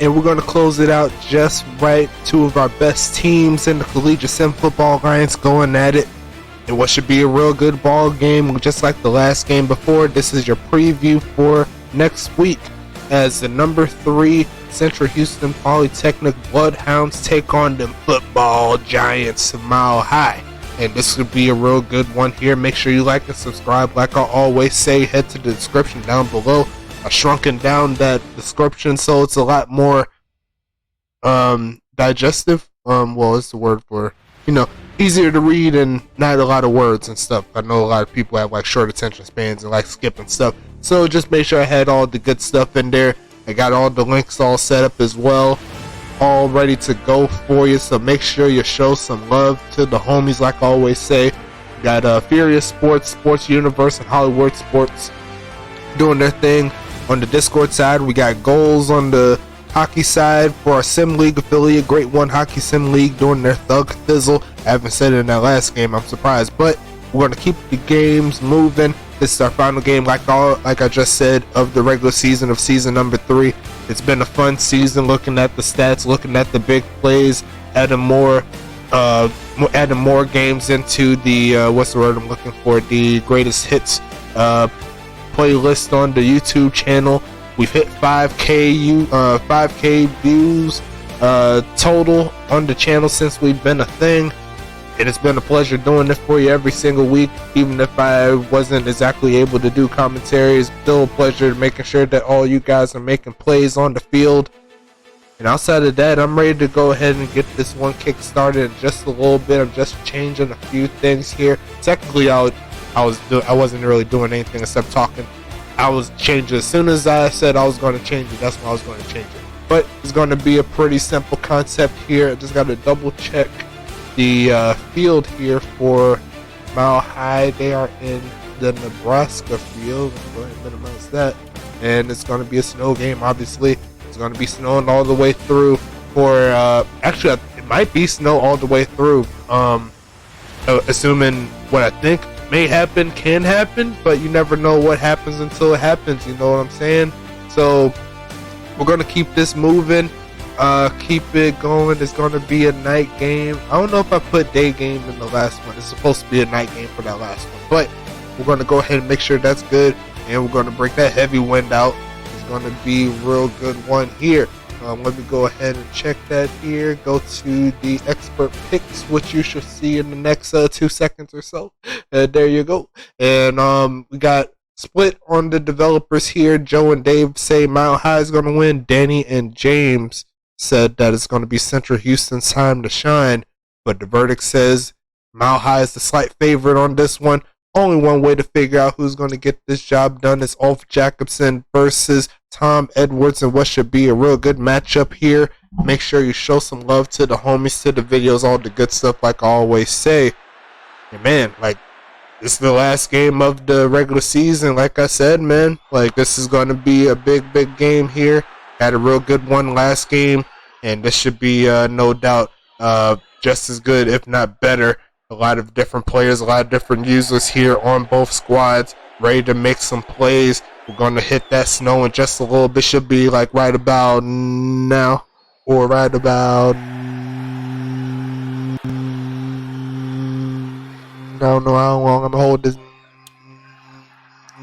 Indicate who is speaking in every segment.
Speaker 1: And we're going to close it out just right. Two of our best teams in the Collegiate Sim Football Alliance going at it. And what should be a real good ball game, just like the last game before. This is your preview for next week as the number 3 Central Houston Polytechnic Bloodhounds take on the football giants Mile High. And this would be a real good one here. Make sure you like and subscribe. Like I always say, head to the description down below. I've shrunken down that description so it's a lot more digestive. Well, it's the word for, easier to read and not a lot of words and stuff. I know a lot of people have like short attention spans and like skipping stuff. So just make sure I had all the good stuff in there. I got all the links all set up as well, all ready to go for you. So make sure you show some love to the homies, like I always say. Got Furious Sports, Sports Universe, and Hollywood Sports doing their thing on the Discord side. We got Goals on the hockey side for our Sim League affiliate, Great One Hockey Sim League, doing their Thug Thizzle. I haven't said it in that last game, I'm surprised, but we're going to keep the games moving. This is our final game, like I just said, of the regular season of season number 3. It's been a fun season, looking at the stats, looking at the big plays, adding more games into the what's the word I'm looking for, the greatest hits playlist on the YouTube channel. We've hit 5K views total on the channel since we've been a thing. It has been a pleasure doing this for you every single week, even if I wasn't exactly able to do commentary. It's still a pleasure making sure that all you guys are making plays on the field. And outside of that, I'm ready to go ahead and get this one kick started in just a little bit. I'm just changing a few things here. Technically, I wasn't really doing anything except talking. I was changing as soon as I said I was going to change it. That's when I was going to change it. But it's going to be a pretty simple concept here. I just got to double check the field here for Mile High. They are in the Nebraska field. Let's go ahead and minimize that. And it's going to be a snow game, obviously. It's going to be snowing all the way through for, actually, it might be snow all the way through. Assuming what I think may happen can happen, but you never know what happens until it happens, you know what I'm saying? So we're going to keep this moving. Keep it going. It's going to be a night game. I don't know if I put day game in the last one. It's supposed to be a night game for that last one, but we're going to go ahead and make sure that's good, and we're going to break that heavy wind out. It's going to be a real good one here. Let me go ahead and check that here. Go to the expert picks, which you should see in the next 2 seconds or so. There you go. And we got split on the developers here. Joe and Dave say Mile High is going to win. Danny and James said that it's going to be Central Houston's time to shine, but the verdict says Mile High is the slight favorite on this one. Only one way to figure out who's going to get this job done is Ulf Jacobson versus Tom Edwards, and what should be a real good matchup here. Make sure you show some love to the homies, to the videos, all the good stuff, like I always say. And man, like, this is the last game of the regular season. Like I said, man, like, this is going to be a big game here. Had a real good one last game, and this should be no doubt just as good, if not better. A lot of different players, a lot of different users here on both squads, ready to make some plays. We're going to hit that snow in just a little bit. Should be like right about now, or right about, I don't know how long I'm going to hold this.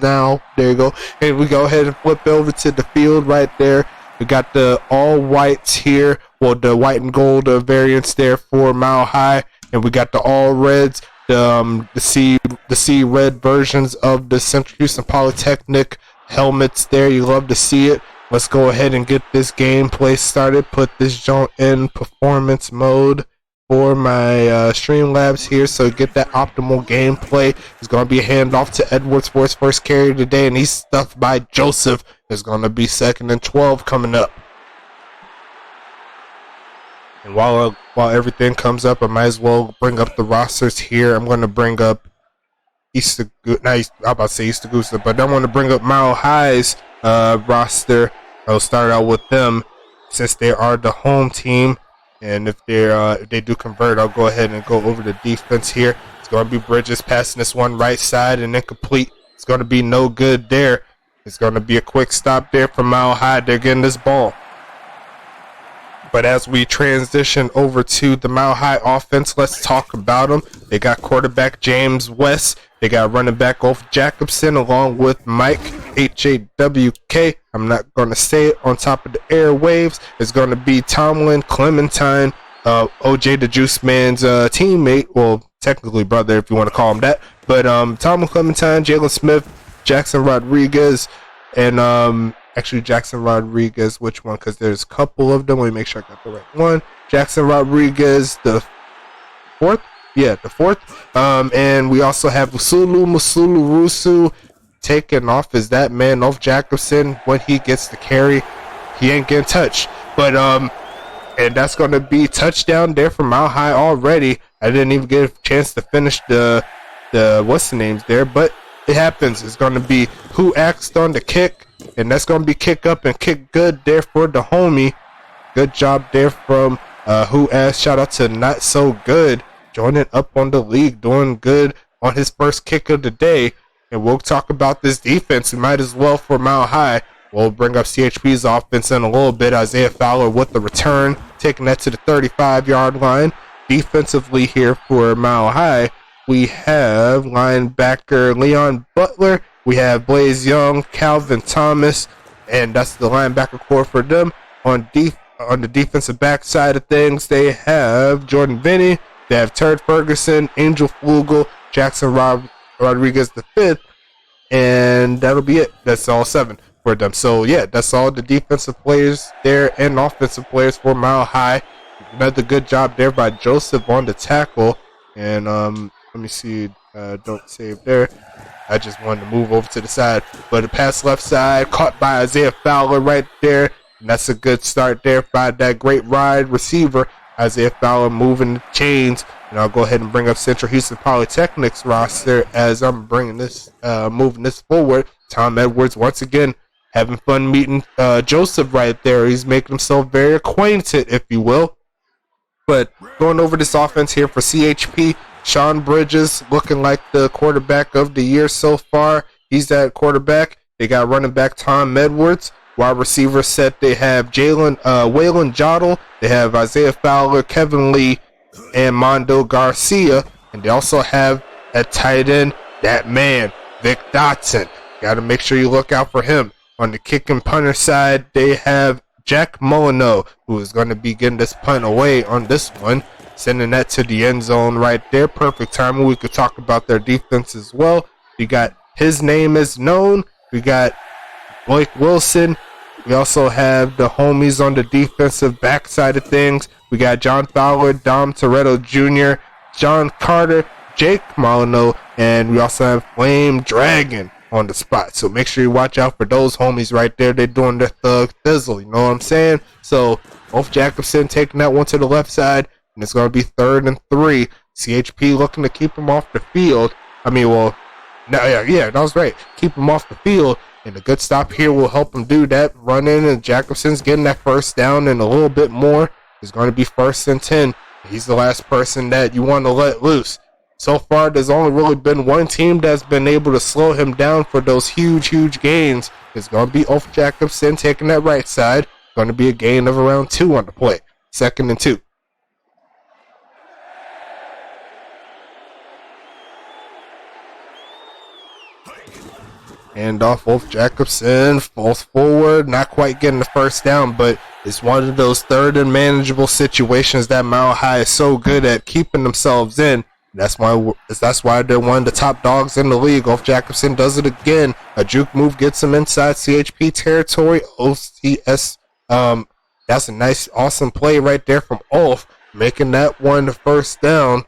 Speaker 1: Now, there you go. And we go ahead and flip over to the field right there. We got the all whites here, well, the white and gold variants there for Mile High, and we got the all reds, the sea red versions of the Central Houston Polytechnic helmets there. You love to see it. Let's go ahead and get this gameplay started. Put this joint in performance mode for my Streamlabs here, so get that optimal gameplay. It's going to be a handoff to Edwards for his first carry today, and he's stuffed by Joseph. There's going to be 2nd and 12 coming up. And while everything comes up, I might as well bring up the rosters here. I'm going to bring up I'm about to say Easter Goose, but I want to bring up Mile High's roster. I'll start out with them since they are the home team. And if they do convert, I'll go ahead and go over the defense here. It's going to be Bridges passing this one right side and incomplete. It's going to be no good there. It's going to be a quick stop there from Mile High. They're getting this ball. But as we transition over to the Mile High offense, let's talk about them. They got quarterback James West. They got running back Ulf Jacobson along with Mike, H-A-W-K. I'm not going to say it on top of the airwaves. It's going to be Tomlin Clementine, OJ the Juice Man's teammate. Well, technically brother if you want to call him that. But Tomlin Clementine, Jalen Smith, Jackson Rodriguez, and actually Jackson Rodriguez, which one? Because there's a couple of them. Let me make sure I got the right one. Jackson Rodriguez, the fourth. Yeah, the fourth. And we also have Musulu Rusu taking off as that man off Jacobson. When he gets the carry, he ain't getting touched. But and that's going to be touchdown there from Mile High already. I didn't even get a chance to finish the what's the names there, but it happens. It's going to be who asked on the kick, and that's going to be kick up and kick good there for the homie. Good job there from who asked. Shout out to Not So Good, joining up on the league, doing good on his first kick of the day. And we'll talk about this defense. We might as well for Mile High. We'll bring up CHP's offense in a little bit. Isaiah Fowler with the return, taking that to the 35-yard line. Defensively here for Mile High, we have linebacker Leon Butler. We have Blaze Young, Calvin Thomas, and that's the linebacker core for them. On the defensive back side of things, they have Jordan Vinny. They have Turd Ferguson, Angel Flugel, Jackson Rodriguez the fifth, and that'll be it. That's all 7 for them. So yeah, that's all the defensive players there and offensive players for Mile High. Another good job there by Joseph on the tackle. And let me see, don't save there. I just wanted to move over to the side, but the pass left side caught by Isaiah Fowler right there, and that's a good start there by that great wide receiver Isaiah Fowler moving the chains. And I'll go ahead and bring up Central Houston Polytechnic's roster as I'm bringing this, moving this forward. Tom Edwards once again having fun meeting Joseph right there. He's making himself very acquainted, if you will. But going over this offense here for CHP, Sean Bridges looking like the quarterback of the year so far. He's that quarterback. They got running back Tom Edwards. Wide receiver set, they have Waylon Jottle. They have Isaiah Fowler, Kevin Lee, and Mondo Garcia. And they also have at tight end, that man, Vic Dotson. Got to make sure you look out for him. On the kick and punter side, they have Jack Molino, who is going to be getting this punt away on this one, sending that to the end zone right there. Perfect timing. We could talk about their defense as well. We got His Name Is Known. We got Blake Wilson. We also have the homies on the defensive back side of things. We got John Fowler, Dom Toretto Jr., John Carter, Jake Molino, and we also have Flame Dragon on the spot. So make sure you watch out for those homies right there. They're doing their thug thizzle, you know what I'm saying? So Ulf Jacobson taking that one to the left side, and it's going to be 3rd and 3. CHP looking to keep him off the field. I mean, well, no, yeah, that was right. Keep him off the field, and a good stop here will help him do that. Run in, and Jacobson's getting that first down and a little bit more. It's going to be 1st and 10. He's the last person that you want to let loose. So far, there's only really been one team that's been able to slow him down for those huge gains. It's going to be Ulf Jacobson taking that right side. Going to be a gain of around 2 on the play. 2nd and 2. Hand off Ulf Jacobson, falls forward, not quite getting the first down, but it's one of those 3rd and manageable situations that Mile High is so good at keeping themselves in. That's why they're one of the top dogs in the league. Ulf Jacobson does it again. A juke move gets him inside CHP territory. OCS, that's a nice, awesome play right there from Ulf, making that one the first down.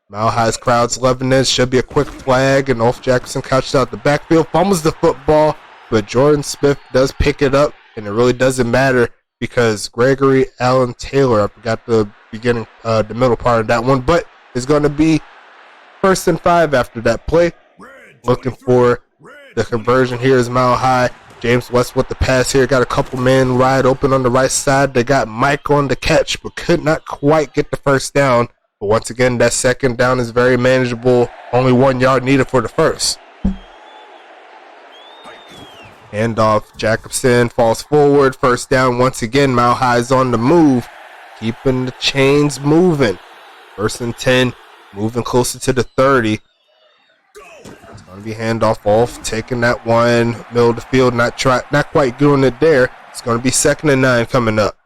Speaker 1: Mile High's crowd's loving this. Should be a quick flag, and Ulf Jacobson catches out the backfield, fumbles the football, but Jordan Smith does pick it up, and it really doesn't matter because Gregory Allen Taylor, I forgot the beginning, the middle part of that one, but it's going to be 1st and 5 after that play. Looking for the conversion here is Mile High. James West with the pass here. Got a couple men wide open on the right side. They got Mike on the catch, but could not quite get the first down. But once again, that 2nd down is very manageable. Only 1 yard needed for the first. Handoff, Jacobson falls forward. First down once again. Mile High's on the move. Keeping the chains moving. 1st and 10. Moving closer to the 30. It's going to be handoff off. Taking that one. Middle of the field. Not quite doing it there. It's going to be 2nd and 9 coming up.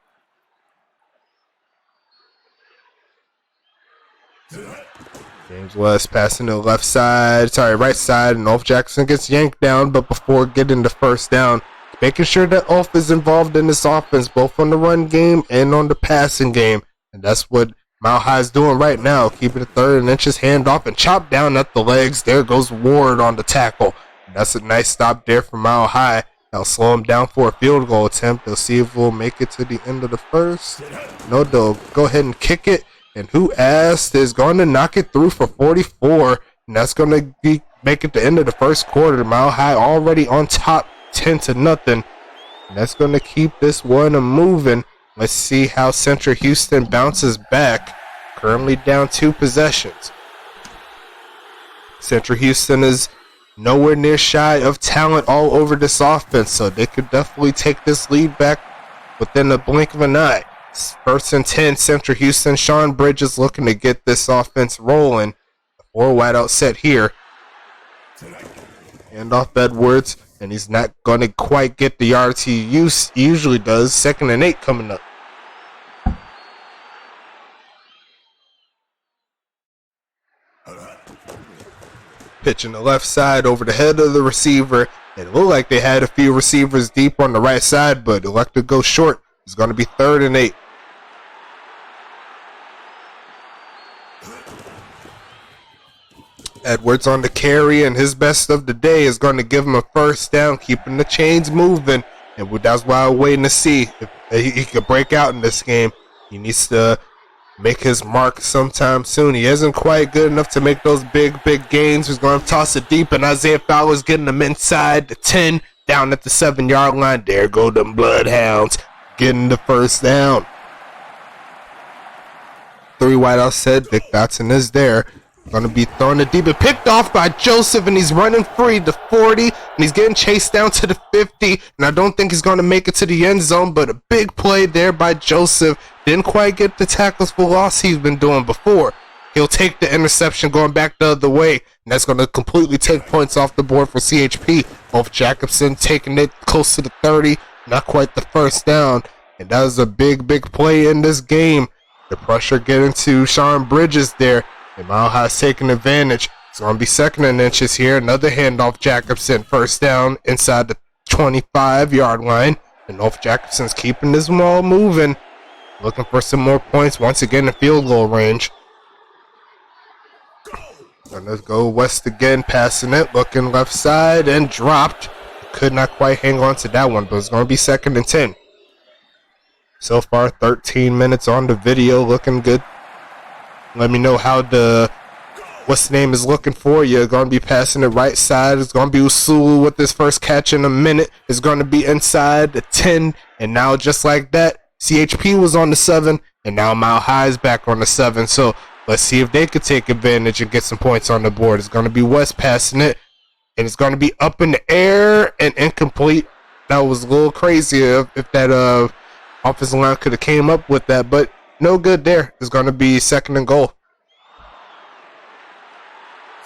Speaker 1: James West passing to the right side, and Off Jackson gets yanked down, but before getting the first down, making sure that Off is involved in this offense, both on the run game and on the passing game, and that's what Mile High is doing right now, keeping it 3rd and inches, hand off, and chop down at the legs. There goes Ward on the tackle. And that's a nice stop there from Mile High. That'll slow him down for a field goal attempt. They'll see if we'll make it to the end of the first. No, they'll go ahead and kick it. And Who Asked is going to knock it through for 44. And that's going to make it the end of the first quarter. Mile High already on top 10-0. And that's going to keep this one moving. Let's see how Central Houston bounces back. Currently down 2 possessions. Central Houston is nowhere near shy of talent all over this offense. So they could definitely take this lead back within the blink of an eye. 1st and 10, Central Houston. Sean Bridges looking to get this offense rolling. 4 wideout set here. Hand off Edwards, and he's not going to quite get the yards he usually does. 2nd and 8 coming up. Pitching the left side over the head of the receiver. It looked like they had a few receivers deep on the right side, but elected to go short. It's going to be 3rd and 8. Edwards on the carry, and his best of the day is going to give him a first down, keeping the chains moving. And that's why I'm waiting to see if he could break out in this game. He needs to make his mark sometime soon. He isn't quite good enough to make those big gains. He's going to toss it deep, and Isaiah Fowler's getting him inside the 10, down at the 7-yard line. There go them Bloodhounds, getting the first down. 3 wideouts set. Vic Dotson is there. Going to be throwing it deep and picked off by Joseph, and he's running free to 40, and he's getting chased down to the 50, and I don't think he's going to make it to the end zone, but a big play there by Joseph. Didn't quite get the tackles for loss he's been doing before. He'll take the interception going back the other way, and that's going to completely take points off the board for CHP. Off Jacobson taking it close to the 30, not quite the first down, and that was a big play in this game. The pressure getting to Sean Bridges there. And Mile High's taking advantage. It's going to be 2nd and inches here. Another handoff Jacobson. First down inside the 25-yard line. And off Jacobson's keeping this ball moving. Looking for some more points. Once again in field goal range. Gonna go west again. Passing it. Looking left side and dropped. Could not quite hang on to that one. But it's going to be 2nd and 10. So far 13 minutes on the video. Looking good. Let me know how what's the name is looking for you. Going to be passing it right side. It's going to be Usulu with this first catch in a minute. It's going to be inside the 10. And now just like that, CHP was on the 7. And now Mile High is back on the 7. So let's see if they could take advantage and get some points on the board. It's going to be West passing it. And it's going to be up in the air and incomplete. That was a little crazy if that offensive line could have came up with that. But no good there. It's going to be 2nd and goal.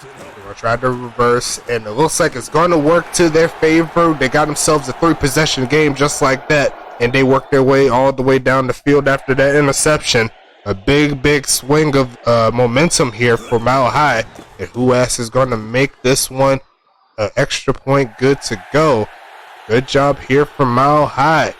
Speaker 1: They're going to try to reverse, and it looks like it's going to work to their favor. They got themselves a 3-possession game just like that, and they worked their way all the way down the field after that interception. A big swing of momentum here for Mile High, and Who Asked is going to make this one an extra point good to go. Good job here for Mile High.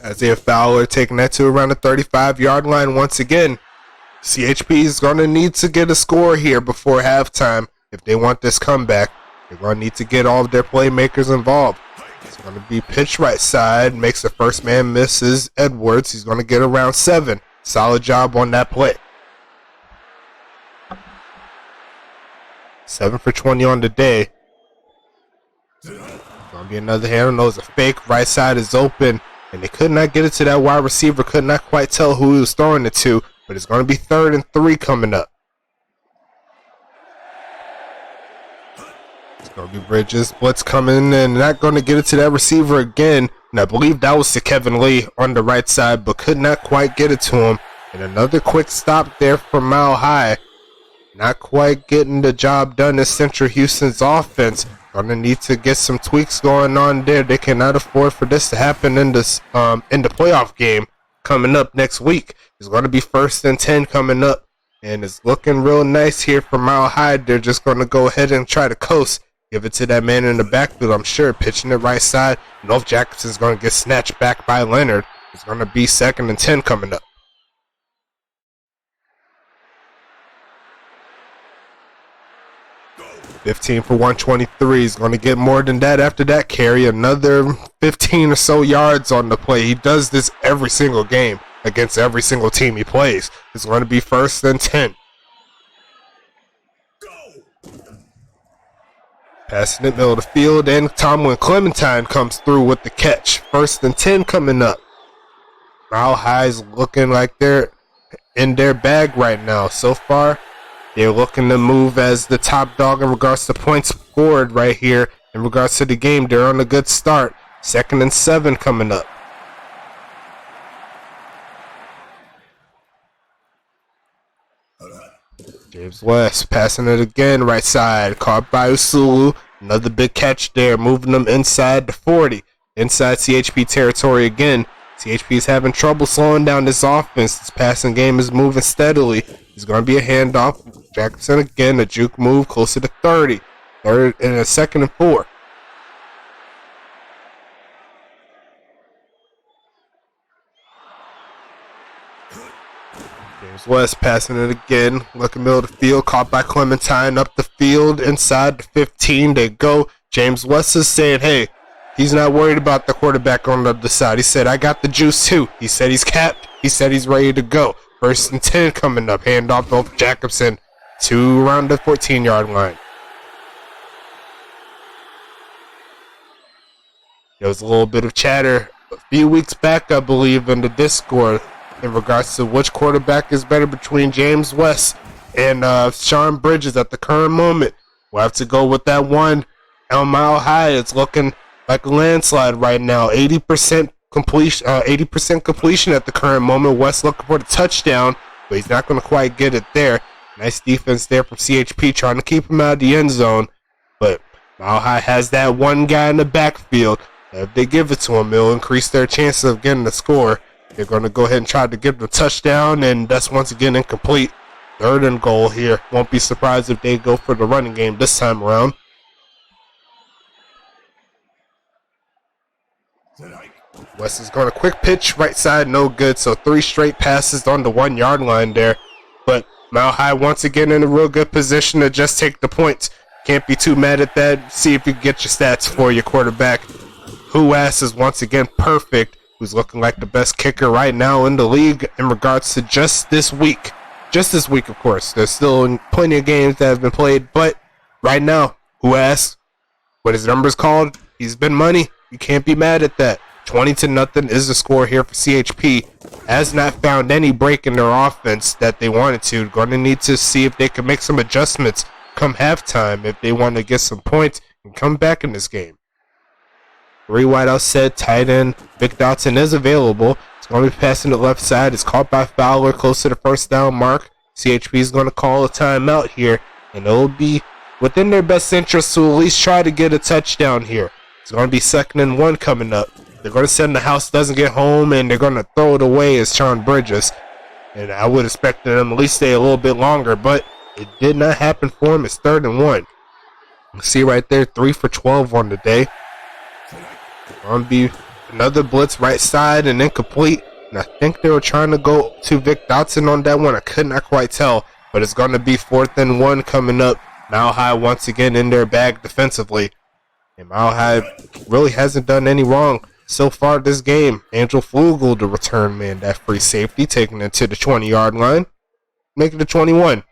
Speaker 1: Isaiah Fowler taking that to around the 35-yard line once again. CHP is going to need to get a score here before halftime if they want this comeback. They're going to need to get all of their playmakers involved. It's going to be pitch right side. Makes the first man misses Edwards. He's going to get around 7. Solid job on that play. 7 for 20 on the day. Going to be another hand. Knows a fake. Right side is open. and they could not get it to that wide receiver. Could not quite tell who he was throwing it to, but it's going to be 3rd and 3 coming up. It's going to be Bridges. Blitz coming in, not going to get it to that receiver again. And I believe that was to Kevin Lee on the right side, but could not quite get it to him. And another quick stop there from Mile High. Not quite getting the job done in Central Houston's offense. Gonna need to get some tweaks going on there. They cannot afford for this to happen in this in the playoff game coming up next week. It's gonna be 1st and 10 coming up, and it's looking real nice here for Mile High. They're just gonna go ahead and try to coast. Give it to that man in the backfield, I'm sure, pitching it right side. North Jackson's gonna get snatched back by Leonard. It's gonna be 2nd and 10 coming up. 15 for 123. He's going to get more than that after that carry. Another 15 or so yards on the play. He does this every single game against every single team he plays. It's going to be 1st and 10. Passing it middle of the field, and Tomlin Clementine comes through with the catch. 1st and 10 coming up. Mile High's looking like they're in their bag right now. So far, they're looking to move as the top dog in regards to points scored right here. In regards to the game, they're on a good start. 2nd and 7 coming up. James West passing it again, right side. Caught by Usulu. Another big catch there, moving them inside the 40. Inside CHP territory again. CHP is having trouble slowing down this offense. This passing game is moving steadily. It's going to be a handoff. Jackson again, a juke move closer to 30. 3rd and a 2nd and 4. James West passing it again. Looking middle of the field. Caught by Clementine up the field. Inside the 15 they go. James West is saying, hey, he's not worried about the quarterback on the other side. He said, I got the juice too. He said he's capped. He said he's ready to go. 1st and 10 coming up. Handoff off Jacobson to around the 14-yard line. There was a little bit of chatter a few weeks back, I believe, in the Discord in regards to which quarterback is better between James West and Sean Bridges at the current moment. We'll have to go with that one. Mile High, it's looking like a landslide right now. 80% completion, 80% completion at the current moment. West looking for the touchdown, but he's not going to quite get it there. Nice defense there from CHP trying to keep him out of the end zone. But Mile High has that one guy in the backfield. If they give it to him, it'll increase their chances of getting the score. They're going to go ahead and try to give the touchdown, and that's once again incomplete. 3rd and goal here. Won't be surprised if they go for the running game this time around. West is going to quick pitch, right side, no good. So 3 straight passes on the 1-yard line there. But Mile High once again in a real good position to just take the points. Can't be too mad at that. See if you can get your stats for your quarterback. Huas is once again perfect. Who's looking like the best kicker right now in the league in regards to just this week. Just this week, of course. There's still plenty of games that have been played. But right now, Huas, what his number's called, he's been money. You can't be mad at that. 20-0 is the score here for CHP. Has not found any break in their offense that they wanted to. Going to need to see if they can make some adjustments come halftime if they want to get some points and come back in this game. 3 wideouts set, tight end. Vic Dotson is available. It's going to be passing to the left side. It's caught by Fowler close to the 1st down mark. CHP is going to call a timeout here, and it'll be within their best interest to at least try to get a touchdown here. It's going to be 2nd and 1 coming up. They're going to send the house doesn't get home, and they're going to throw it away as Sean Bridges. And I would expect them at least stay a little bit longer, but it did not happen for him. It's 3rd and 1. You see right there, 3 for 12 on the day. Going to be another blitz right side and incomplete. And I think they were trying to go to Vic Dotson on that one. I could not quite tell, but it's going to be 4th and 1 coming up. Mile High once again in their bag defensively. And Mile High really hasn't done any wrong so far this game. Angel Flugel, the return man, that free safety, taking it to the 20-yard line, making it 21.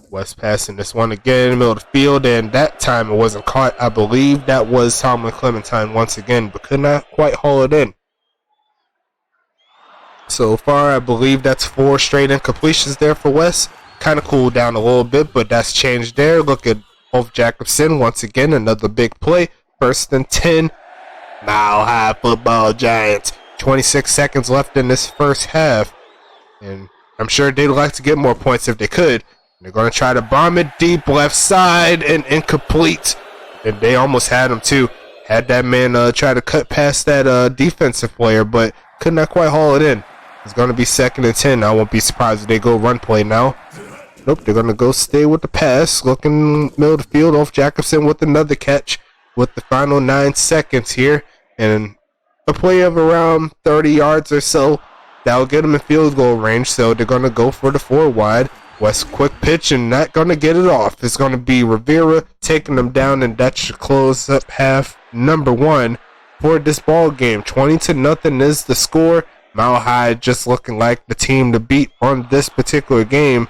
Speaker 1: West passing this one again in the middle of the field, and that time it wasn't caught. I believe that was Tomlin Clementine once again, but could not quite haul it in. So far, I believe that's 4 straight incompletions there for West. Kind of cooled down a little bit, but that's changed there. Look at Ulf Jacobson once again, another big play. 1st and 10. Mile High Football Giants. 26 seconds left in this first half. And I'm sure they'd like to get more points if they could. They're going to try to bomb it deep left side and incomplete. And they almost had him too. Had that man try to cut past that defensive player, but could not quite haul it in. It's going to be 2nd and 10. I won't be surprised if they go run play now. Nope, they're going to go stay with the pass. Looking middle of the field off Jacobson with another catch with the final 9 seconds here. And a play of around 30 yards or so. That'll get them in field goal range, so they're going to go for the 4 wide. West quick pitch and not going to get it off. It's going to be Rivera taking them down, and that should close up half number 1 for this ball game. 20-0 is the score. Mile High just looking like the team to beat on this particular game.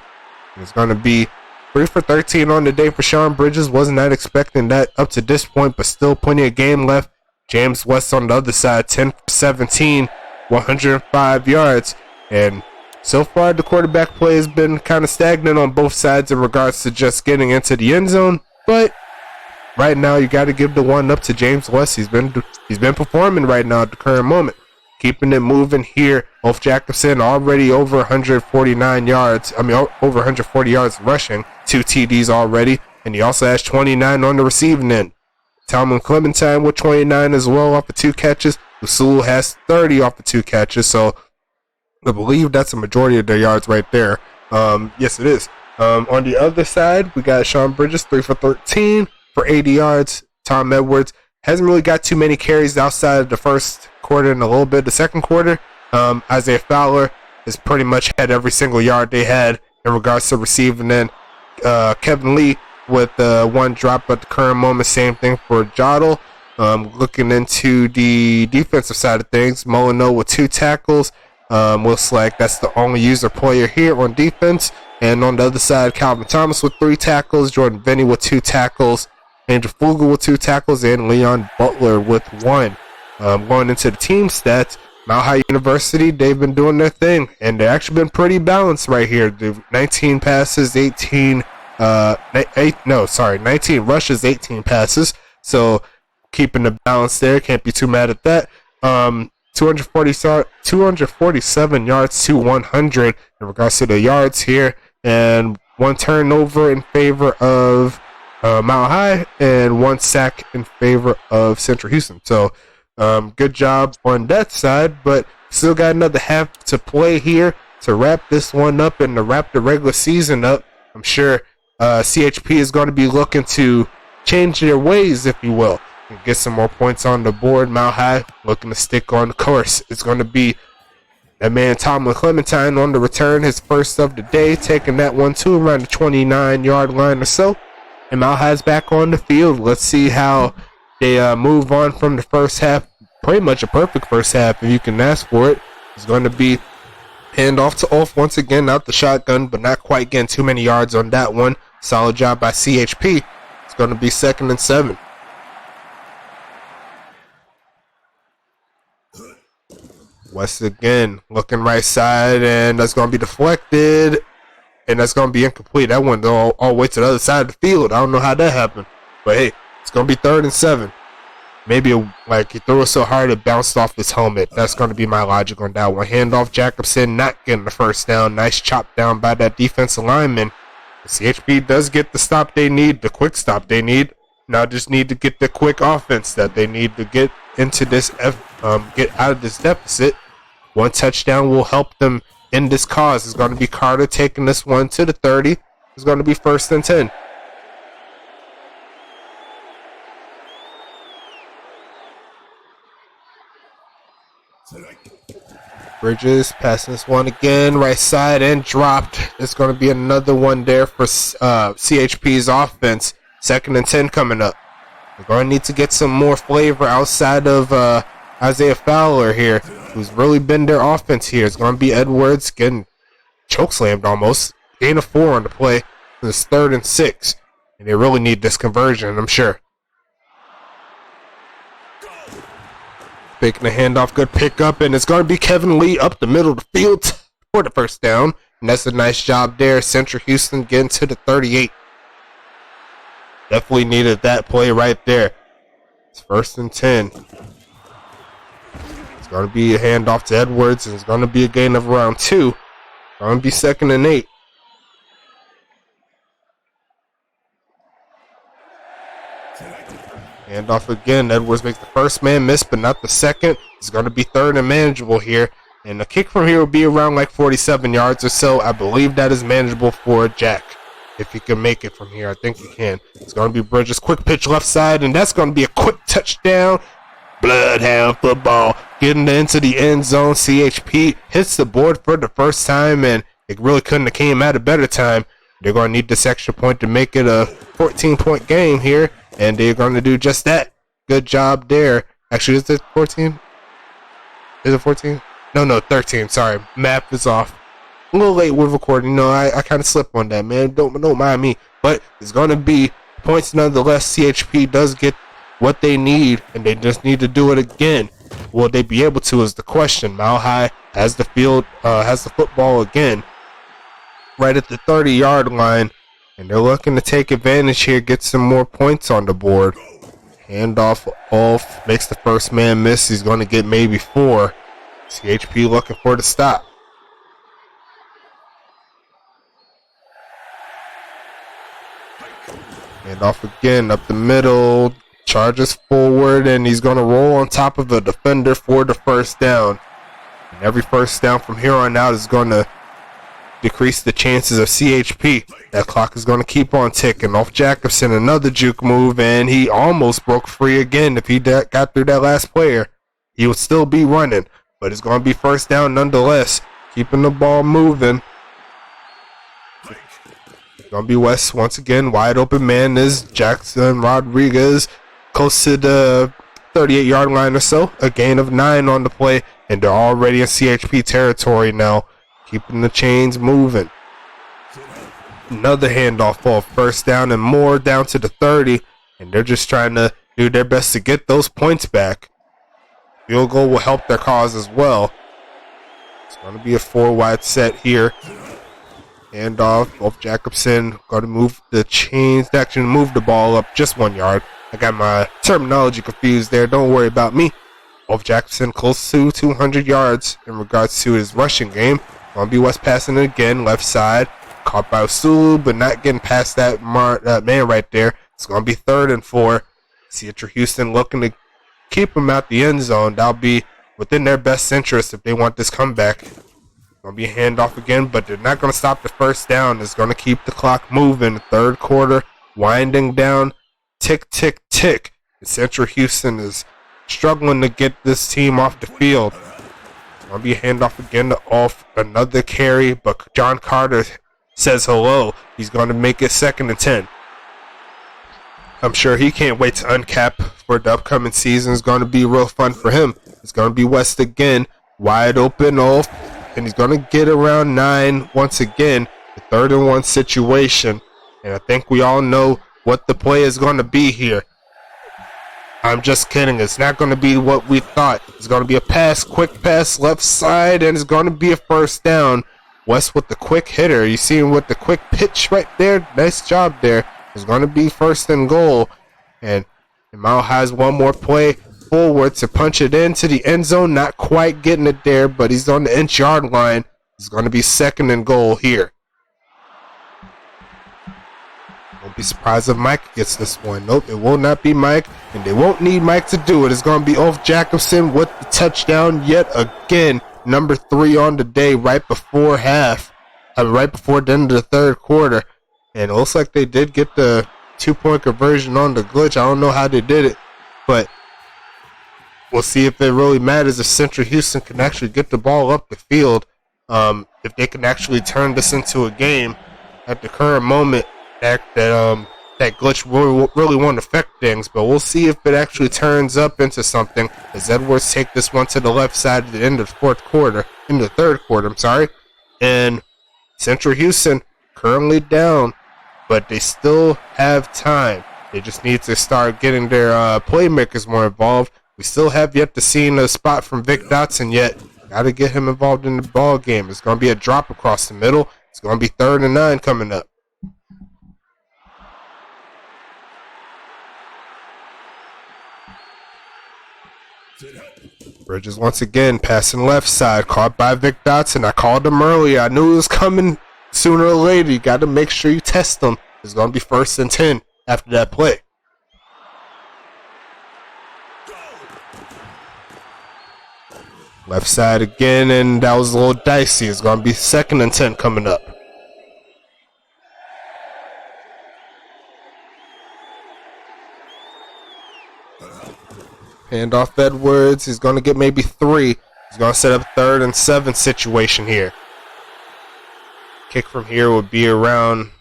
Speaker 1: It's going to be 3 for 13 on the day for Sean Bridges. Was not expecting that up to this point, but still plenty of game left. James West on the other side, 10 for 17, 105 yards. And so far, the quarterback play has been kind of stagnant on both sides in regards to just getting into the end zone. But right now, you got to give the one up to James West. He's been performing right now at the current moment. Keeping it moving here. Ulf Jacobson already over 149 yards. Over 140 yards rushing. 2 TDs already. And he also has 29 on the receiving end. Tomlin Clementine with 29 as well off of 2 catches. Usul has 30 off of 2 catches. So I believe that's a majority of their yards right there. Yes, it is. On the other side, we got Sean Bridges, 3 for 13 for 80 yards. Tom Edwards hasn't really got too many carries outside of the first quarter and a little bit the second quarter. Isaiah Fowler has pretty much had every single yard they had in regards to receiving. And Kevin Lee with 1 drop at the current moment. Same thing for Jottle. Looking into the defensive side of things, Molyneux with 2 tackles. Looks like that's the only user player here on defense. And on the other side, Calvin Thomas with 3 tackles, Jordan Vinny with 2 tackles, Andrew Fugel with 2 tackles, and Leon Butler with 1. Going into the team stats, Mile High University, they've been doing their thing, and they've actually been pretty balanced right here. 19 passes, 19 rushes, 18 passes. So keeping the balance there, can't be too mad at that. 247 yards to 100 in regards to the yards here, and 1 turnover in favor of Mile High and 1 sack in favor of Central Houston. So good job on that side, but still got another half to play here to wrap this one up and to wrap the regular season up. I'm sure CHP is going to be looking to change their ways, if you will, and get some more points on the board. Mile High looking to stick on the course. It's going to be that man Tomlin Clementine on the return, his first of the day, taking that one to around the 29-yard line or so. And Mile High's back on the field. Let's see how they move on from the first half. Pretty much a perfect first half, if you can ask for it. It's going to be handoff to Ulf once again, out the shotgun, but not quite getting too many yards on that one. Solid job by CHP. It's going to be 2nd and 7. West again, looking right side, and that's going to be deflected, and that's going to be incomplete. That went all the way to the other side of the field. I don't know how that happened, but hey, it's going to be 3rd and 7. Maybe he threw it so hard it bounced off his helmet. That's going to be my logic on that one. Handoff Jacobson, not getting the first down. Nice chop down by that defensive lineman. The CHP does get the stop they need, the quick stop they need. Now just need to get the quick offense that they need to get into this, get out of this deficit. 1 touchdown will help them in this cause. It's going to be Carter taking this one to the 30. It's going to be 1st and 10. Bridges passing this one again, right side, and dropped. It's going to be another one there for CHP's offense. 2nd and 10 coming up. We're going to need to get some more flavor outside of Isaiah Fowler here, who's really been their offense here. It's going to be Edwards getting chokeslammed almost. Gain of 4 on the play. It's 3rd and 6. And they really need this conversion, I'm sure. Taking the handoff, good pickup, and it's going to be Kevin Lee up the middle of the field for the first down. And that's a nice job there. Central Houston getting to the 38. Definitely needed that play right there. It's 1st and 10. It's going to be a handoff to Edwards, and it's going to be a gain of around 2. Going to be 2nd and 8. Handoff again. Edwards makes the first man miss, but not the second. It's going to be 3rd and manageable here. And the kick from here will be around like 47 yards or so. I believe that is manageable for Jack. If he can make it from here, I think he can. It's going to be Bridges. Quick pitch left side, and that's going to be a quick touchdown. Bloodhound football. Getting into the end zone. CHP hits the board for the first time, and it really couldn't have came at a better time. They're going to need this extra point to make it a 14-point game here, and they're going to do just that. Good job there. Actually, is it 14? Is it 14? No, 13. Sorry. Map is off. A little late with recording. No, I kind of slipped on that, man. Don't mind me. But it's going to be points nonetheless. CHP does get what they need, and they just need to do it again. Will they be able to is the question. Mile High has the field, has the football again, right at the 30-yard line, and they're looking to take advantage here, get some more points on the board. Handoff off, makes the first man miss. He's going to get maybe 4. CHP looking for the stop. Handoff again, up the middle, charges forward, and he's going to roll on top of the defender for the first down. And every first down from here on out is going to decrease the chances of CHP. That clock is going to keep on ticking. Off Jacobson, another juke move, and he almost broke free again. If he got through that last player, he would still be running. But it's going to be first down nonetheless. Keeping the ball moving. It's going to be West once again. Wide open man is Jackson Rodriguez. Close to the 38-yard line or so. A gain of 9 on the play. And they're already in CHP territory now. Keeping the chains moving. Another handoff off. First down and more, down to the 30. And they're just trying to do their best to get those points back. Field goal will help their cause as well. It's going to be a 4-wide set here. Handoff off Jacobson. Going to move the chains. Actually move the ball up just 1 yard. I got my terminology confused there. Don't worry about me. Off Jacobson close to 200 yards in regards to his rushing game. Going to be West passing it again. Left side. Caught by Sulu, but not getting past that man right there. It's going to be 3rd and 4. Central Houston looking to keep them out the end zone. That'll be within their best interest if they want this comeback. Going to be a handoff again, but they're not going to stop the first down. It's going to keep the clock moving. 3rd quarter winding down. Tick, tick, tick. And Central Houston is struggling to get this team off the field. Going to be a handoff again to off another carry, but John Carter says hello. He's going to make it 2nd and 10. I'm sure he can't wait to uncap for the upcoming season. It's going to be real fun for him. It's going to be West again. Wide open off. And he's going to get around 9 once again. The 3rd and 1 situation. And I think we all know what the play is going to be here. I'm just kidding. It's not going to be what we thought. It's going to be a pass, quick pass left side, and it's going to be a first down. West with the quick hitter. You see him with the quick pitch right there. Nice job there. It's going to be 1st and goal. And Mile has one more play forward to punch it into the end zone. Not quite getting it there, but he's on the inch-yard line. It's going to be 2nd and goal here. Don't be surprised if Mike gets this one. Nope, it will not be Mike, and they won't need Mike to do it. It's going to be off Jacobson with the touchdown yet again. Number 3 on the day right before right before the end of the 3rd quarter. And it looks like they did get the 2-point conversion on the glitch. I don't know how they did it, but we'll see if it really matters if Central Houston can actually get the ball up the field. If they can actually turn this into a game at the current moment, that glitch really won't affect things, but we'll see if it actually turns up into something as Edwards take this one to the left side at the end of the 3rd quarter, and Central Houston currently down but they still have time. They just need to start getting their playmakers more involved. We still have yet to see a spot from Vic Dotson yet. Got to get him involved in the ball game. It's going to be a drop across the middle. It's going to be 3rd and 9 coming up. Bridges once again passing left side, caught by Vic Dotson. I called him earlier. I knew it was coming sooner or later. You got to make sure you test them. It's going to be 1st and 10 after that play. Left side again, and that was a little dicey. It's going to be 2nd and 10 coming up. Hand off Edwards. He's going to get maybe 3. He's going to set up 3rd and 7 situation here. Kick from here would be around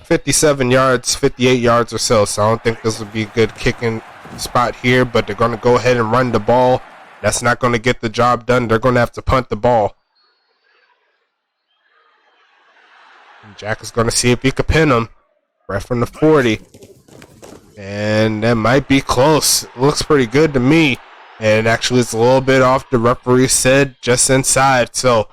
Speaker 1: 57 yards, 58 yards or so. So I don't think this would be a good kicking spot here, but they're going to go ahead and run the ball. That's not going to get the job done. They're going to have to punt the ball. And Jack is going to see if he can pin him right from the 40. And that might be close. It looks pretty good to me. And actually, it's a little bit off. The referee said just inside. So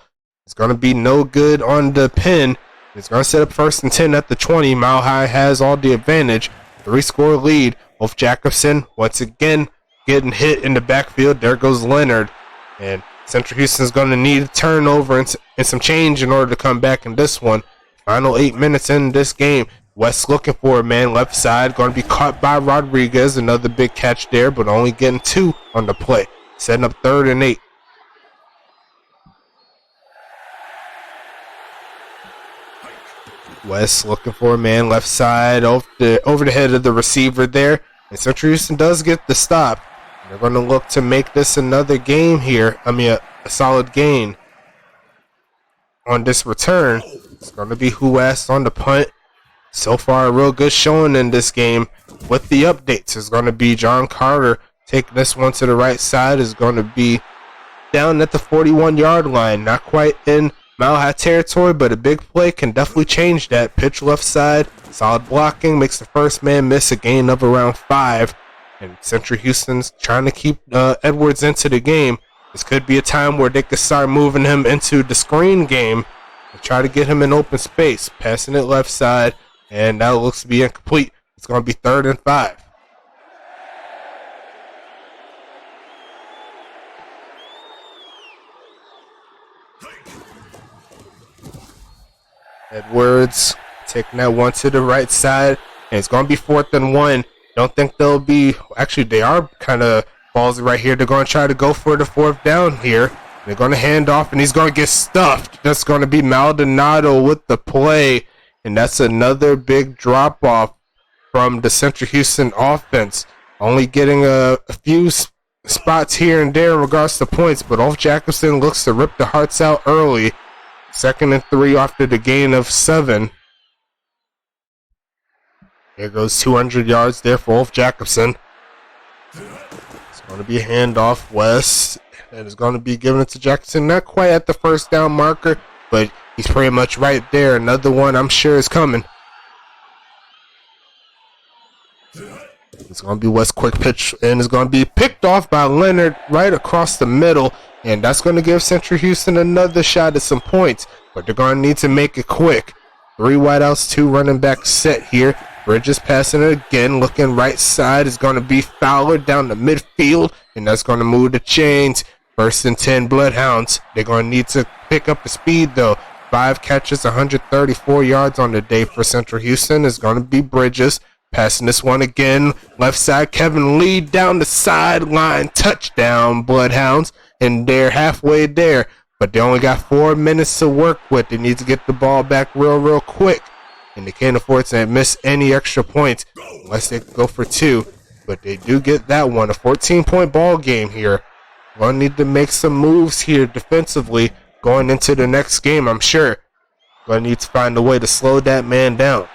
Speaker 1: it's going to be no good on the pin. It's going to set up 1st and 10 at the 20. Mile High has all the advantage. 3-score lead. Wolf Jacobson once again getting hit in the backfield. There goes Leonard. And Central Houston's going to need a turnover and some change in order to come back in this one. Final 8 minutes in this game. West looking for a man left side. Going to be caught by Rodriguez. Another big catch there, but only getting 2 on the play. Setting up 3rd and 8. West looking for a man left side over the head of the receiver there. And Central Houston does get the stop. They're going to look to make this another game here. A solid gain on this return. It's going to be Huas on the punt. So far, a real good showing in this game. With the updates, it's going to be John Carter taking this one to the right side. Is going to be down at the 41-yard line. Not quite in Mile High territory, but a big play can definitely change that. Pitch left side. Solid blocking. Makes the first man miss, a gain of around 5. And Central Houston's trying to keep Edwards into the game. This could be a time where they could start moving him into the screen game and try to get him in open space. Passing it left side. And that looks to be incomplete. It's going to be 3rd and 5. Edwards taking that one to the right side. And it's going to be 4th and 1. Don't think they'll be... Actually, they are kind of ballsy right here. They're going to try to go for the 4th down here. They're going to hand off, and he's going to get stuffed. That's going to be Maldonado with the play. And that's another big drop-off from the Central Houston offense. Only getting a few spots here and there in regards to points, but Wolf Jacobson looks to rip the hearts out early. 2nd and 3 after the gain of 7. There goes 200 yards there for Wolf Jacobson. It's going to be a handoff west, and it's going to be given it to Jackson. Not quite at the 1st down marker, but he's pretty much right there. Another one I'm sure is coming. It's going to be West quick pitch, and it's going to be picked off by Leonard right across the middle. And that's going to give Central Houston another shot at some points. But they're going to need to make it quick. 3 wideouts, 2 running backs set here. Bridges passing it again. Looking right side is going to be Fowler down the midfield. And that's going to move the chains. 1st and 10 Bloodhounds. They're going to need to pick up the speed though. 5 catches, 134 yards on the day for Central Houston. Is going to be Bridges. Passing this one again. Left side, Kevin Lee down the sideline. Touchdown, Bloodhounds. And they're halfway there. But they only got 4 minutes to work with. They need to get the ball back real quick. And they can't afford to miss any extra points unless they go for 2. But they do get that one. A 14-point ball game here. Going to need to make some moves here defensively going into the next game, I'm sure. Going to need to find a way to slow that man down.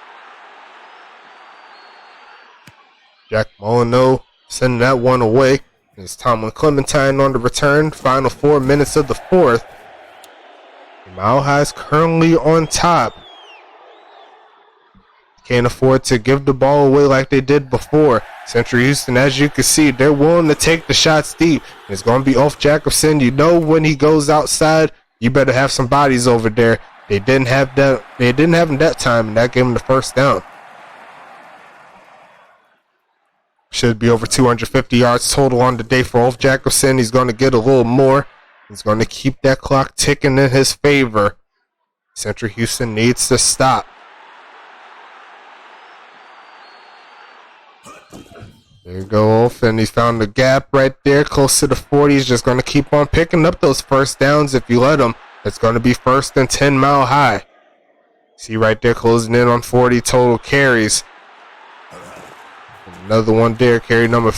Speaker 1: Jack Molyneux sending that one away. It's Tomlin Clementine on the return. Final 4 minutes of the 4th. Mile High is currently on top. Can't afford to give the ball away like they did before. Central Houston, as you can see, they're willing to take the shots deep. It's going to be off Jacobson. You know when he goes outside, you better have some bodies over there. They didn't have that. They didn't have him that time, and that gave him the first down. Should be over 250 yards total on the day for Ulf Jacobson. He's going to get a little more. He's going to keep that clock ticking in his favor. Central Houston needs to stop. There you go, Ulf, and he found the gap right there close to the 40. He's just going to keep on picking up those first downs if you let him. It's going to be 1st and 10 Mile High. See right there, closing in on 40 total carries. Another one there, carry number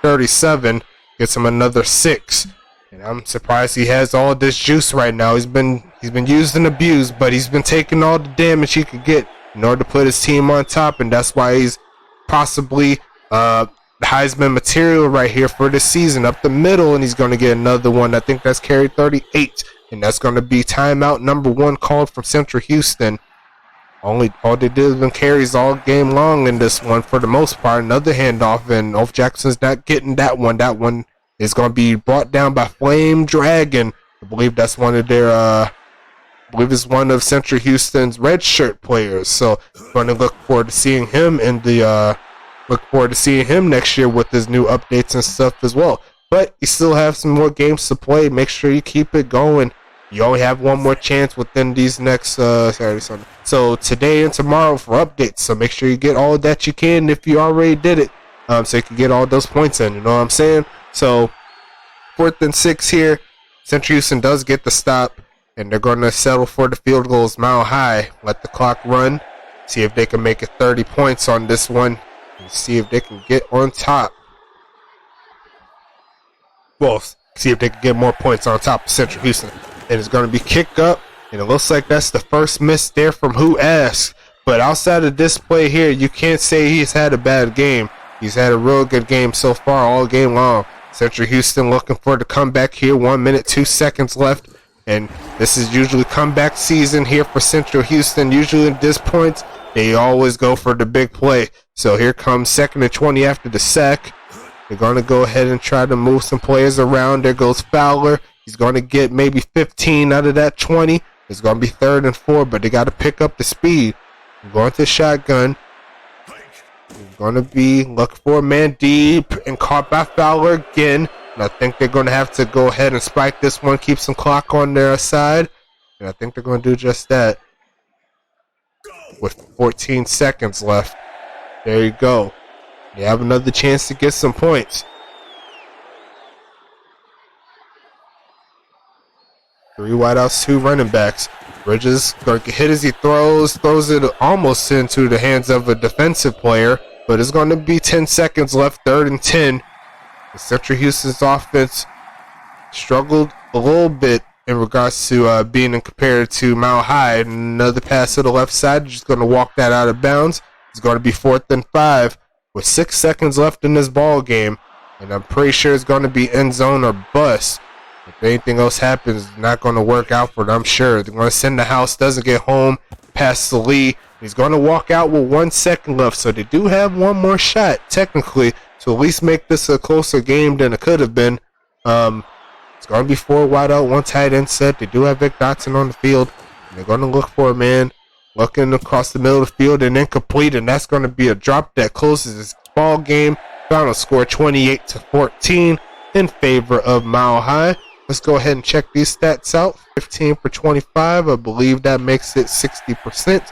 Speaker 1: 37, gets him another 6. And I'm surprised he has all this juice right now. He's been used and abused, but he's been taking all the damage he could get in order to put his team on top, and that's why he's possibly Heisman material right here for this season. Up the middle, and he's going to get another one. I think that's carry 38, and that's going to be timeout number 1 called from Central Houston. All they did was carries all game long in this one for the most part. Another handoff, and Ulf Jackson's not getting that one. That one is going to be brought down by Flame Dragon. I believe that's one of their, I believe it's one of Central Houston's red shirt players. So, going to look forward to seeing him in the, next year with his new updates and stuff as well. But you still have some more games to play. Make sure you keep it going. You only have one more chance within these next Saturday, Sunday. So today and tomorrow for updates. So make sure you get all that you can if you already did it. So you can get all those points in. You know what I'm saying? So 4th and 6 here. Central Houston does get the stop, and they're going to settle for the field goals Mile High. Let the clock run. See if they can make it 30 points on this one. And see if they can get on top. Well, see if they can get more points on top of Central Houston. And it's going to be kicked up, and it looks like that's the first miss there from Who Asked. But outside of this play here, you can't say he's had a bad game. He's had a real good game so far all game long. Central Houston looking for the comeback here. 1 minute, 2 seconds left. And this is usually comeback season here for Central Houston. Usually at this point, they always go for the big play. So here comes 2nd and 20 after the sack. They're going to go ahead and try to move some players around. There goes Fowler. He's going to get maybe 15 out of that 20. It's going to be 3rd and 4, but they got to pick up the speed. Going to shotgun. He's going to be looking for a man deep and caught by Fowler again. And I think they're going to have to go ahead and spike this one, keep some clock on their side. And I think they're going to do just that. With 14 seconds left. There you go. They have another chance to get some points. 3 wideouts, 2 running backs. Bridges going to get hit as he throws it almost into the hands of a defensive player, but it's going to be 10 seconds left, 3rd and 10. The Central Houston's offense struggled a little bit in regards to being compared to Mile High. Another pass to the left side, just going to walk that out of bounds. It's going to be 4th and 5 with 6 seconds left in this ball game, and I'm pretty sure it's going to be end zone or bust. If anything else happens, it's not going to work out for them, I'm sure. They're going to send the house, doesn't get home, past the lead. He's going to walk out with 1 second left, so they do have one more shot, technically, to at least make this a closer game than it could have been. It's going to be 4 wide out, 1 tight end set. They do have Vic Dotson on the field. And they're going to look for a man looking across the middle of the field and incomplete, and that's going to be a drop that closes this ball game. Final score 28-14 in favor of Mile High. Let's go ahead and check these stats out. 15 for 25. I believe that makes it 60%.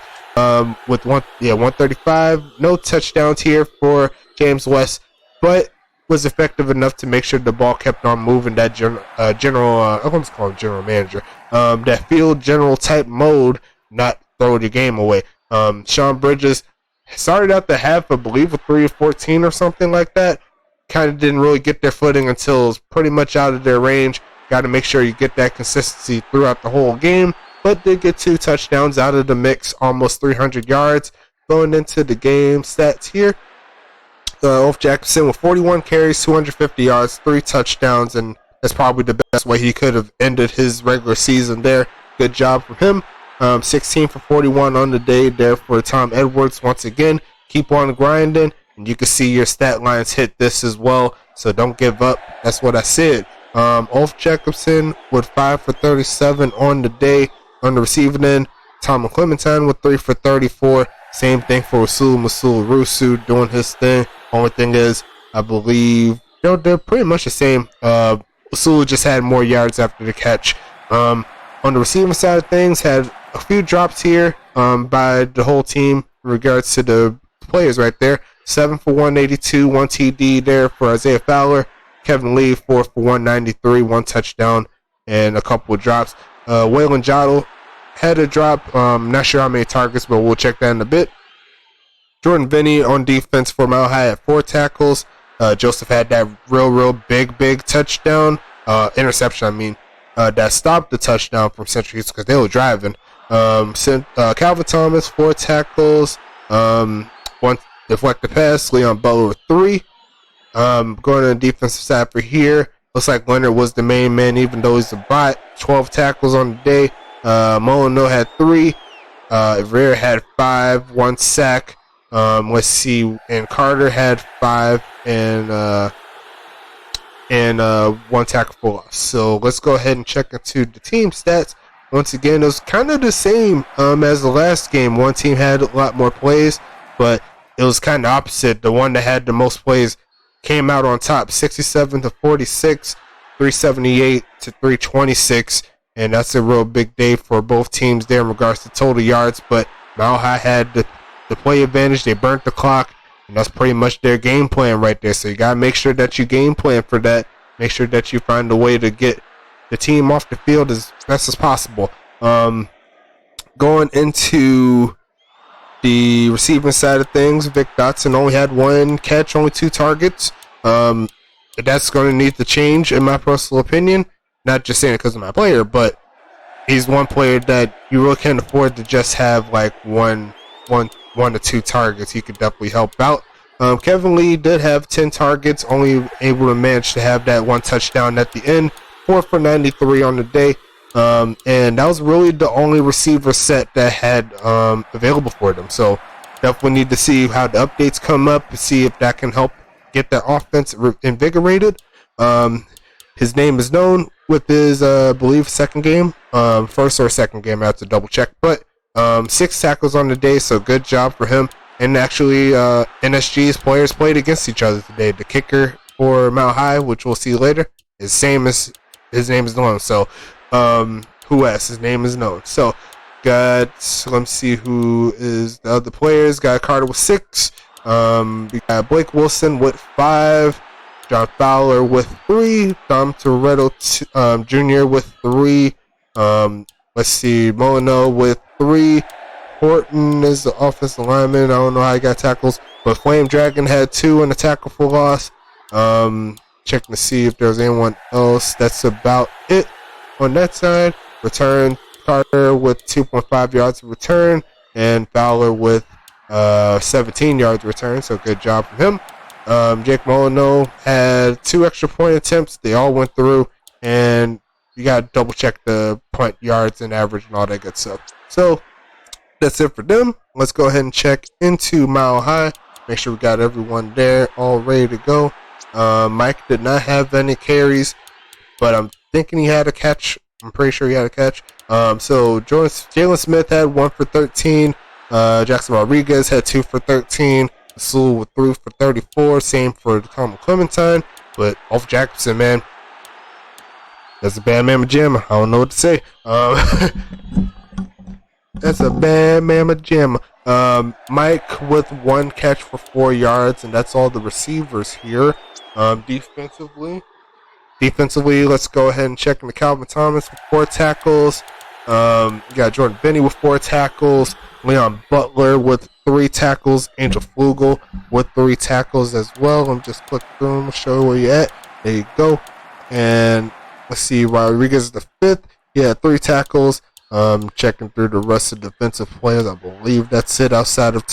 Speaker 1: With 135. No touchdowns here for James West, but was effective enough to make sure the ball kept on moving. That I almost call him general manager. That field general type mode, not throw the game away. Sean Bridges started out the half, I believe, with 3 of 14 or something like that. Kind of didn't really get their footing until it was pretty much out of their range. Got to make sure you get that consistency throughout the whole game. But did get 2 touchdowns out of the mix, almost 300 yards. Going into the game stats here. Ulf Jackson with 41 carries, 250 yards, 3 touchdowns, and that's probably the best way he could have ended his regular season there. Good job from him. 16 for 41 on the day there for Tom Edwards. Once again, keep on grinding, and you can see your stat lines hit this as well. So don't give up. That's what I said. Ulf Jacobson with 5 for 37 on the day on the receiving end. Tom Clementine with 3 for 34. Same thing for Masul Rusu doing his thing. Only thing is, I believe they're pretty much the same. Masul just had more yards after the catch. On the receiving side of things, had a few drops here by the whole team in regards to the players right there. 7 for 182, 1 TD there for Isaiah Fowler. Kevin Lee, 4 for 193, 1 touchdown, and a couple of drops. Waylon Jottle had a drop. Not sure how many targets, but we'll check that in a bit. Jordan Vinny on defense for Mile High at 4 tackles. Joseph had that real big touchdown. Interception, I mean. That stopped the touchdown from Central Houston because they were driving. Calvin Thomas, 4 tackles. 1 deflected pass. Leon Butler with 3. Going to the defensive side for here. Looks like Leonard was the main man, even though he's a bot. 12 tackles on the day. Molino had 3. Rivera had 5, 1 sack. Let's see. And Carter had 5 and 1 tackle for loss. So let's go ahead and check into the team stats. Once again, it was kind of the same as the last game. One team had a lot more plays, but it was kind of opposite. The one that had the most plays came out on top, 67 to 46, 378 to 326, and that's a real big day for both teams there in regards to total yards. But Mile High had the play advantage. They burnt the clock, and that's pretty much their game plan right there. So you got to make sure that you game plan for that. Make sure that you find a way to get the team off the field as best as possible. Going into the receiving side of things, Vic Dotson only had 1 catch, only 2 targets. That's going to need to change, in my personal opinion. Not just saying it because of my player, but he's one player that you really can't afford to just have like one to 2 targets. He could definitely help out. Kevin Lee did have 10 targets, only able to manage to have that 1 touchdown at the end. 4 for 93 on the day. And that was really the only receiver set that had available for them. So definitely need to see how the updates come up to see if that can help get that offense invigorated. His name is known with his, I believe, second game. First or second game, I have to double check. But 6 tackles on the day, so good job for him. And actually, NSG's players played against each other today. The kicker for Mount High, which we'll see later, is same as his name is known. So, who else? His name is known. So, let me see who is the other players. Got Carter with 6. We got Blake Wilson with 5. John Fowler with 3. Dom Toretto Jr. with 3. Let's see. Molino with 3. Horton is the offensive lineman. I don't know how he got tackles, but Flame Dragon had 2 and a tackle for loss. Checking to see if there's anyone else. That's about it on that side. Return, Carter with 2.5 yards of return, and Fowler with 17 yards return, so good job from him. Jake Molino had 2 extra point attempts. They all went through, and you got to double check the point yards and average and all that good stuff. So that's it for them. Let's go ahead and check into Mile High. Make sure we got everyone there all ready to go. Mike did not have any carries, but I'm thinking he had a catch. I'm pretty sure he had a catch. So Jalen Smith had 1 for 13. Jackson Rodriguez had 2 for 13. Sewell with 3 for 34. Same for Tom Clementine. But Ulf Jacobson, man, that's a bad mamma jamma. I don't know what to say. That's a bad mamma jamma. Mike with 1 catch for 4 yards, and that's all the receivers here. Defensively, let's go ahead and check into Calvin Thomas with 4 tackles. You got Jordan Benny with 4 tackles. Leon Butler with 3 tackles. Angel Flugel with 3 tackles as well. I'm just click through them, show you where you're at. There you go. And let's see, Rodriguez is the 5th. He had 3 tackles. Checking through the rest of the defensive players. I believe that's it outside of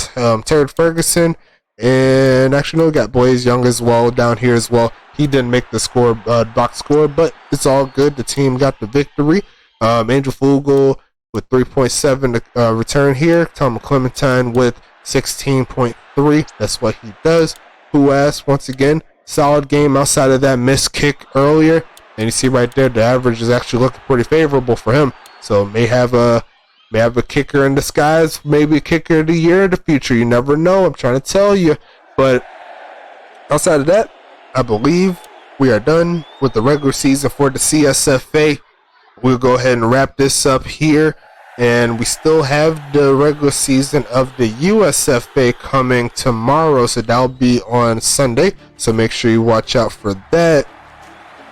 Speaker 1: Terry Ferguson. And actually, no, we got Blaze Young as well down here as well. He didn't make the box score, but it's all good. The team got the victory. Angel Flugel with 3.7 return here. Tom Clementine with 16.3. That's what he does. Who asked, once again, solid game outside of that missed kick earlier. And you see right there, the average is actually looking pretty favorable for him. So may have a kicker in disguise, maybe a kicker of the year in the future. You never know. I'm trying to tell you. But outside of that, I believe we are done with the regular season for the CSFA. We'll go ahead and wrap this up here. And we still have the regular season of the USFA coming tomorrow. So that'll be on Sunday. So make sure you watch out for that.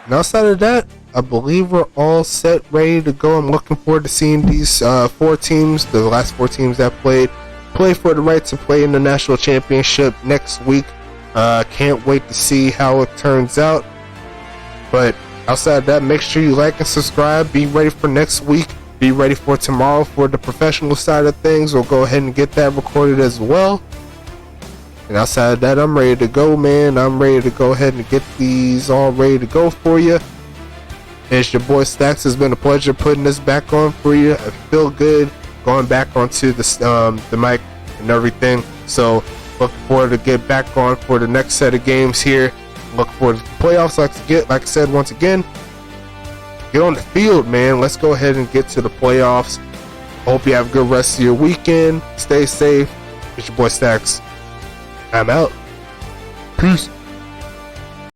Speaker 1: And outside of that, I believe we're all set, ready to go. I'm looking forward to seeing these 4 teams, the last 4 teams that play for the right to play in the national championship next week. Can't wait to see how it turns out. But outside of that, make sure you like and subscribe. Be ready for next week. Be ready for tomorrow for the professional side of things. We'll go ahead and get that recorded as well. And outside of that, I'm ready to go, man. I'm ready to go ahead and get these all ready to go for you. And it's your boy Stacks. It's been a pleasure putting this back on for you. I feel good going back onto the mic and everything. So looking forward to get back on for the next set of games here. Look forward to the playoffs. Like I said, once again, get on the field, man. Let's go ahead and get to the playoffs. Hope you have a good rest of your weekend. Stay safe. It's your boy Stacks. I'm out. Peace.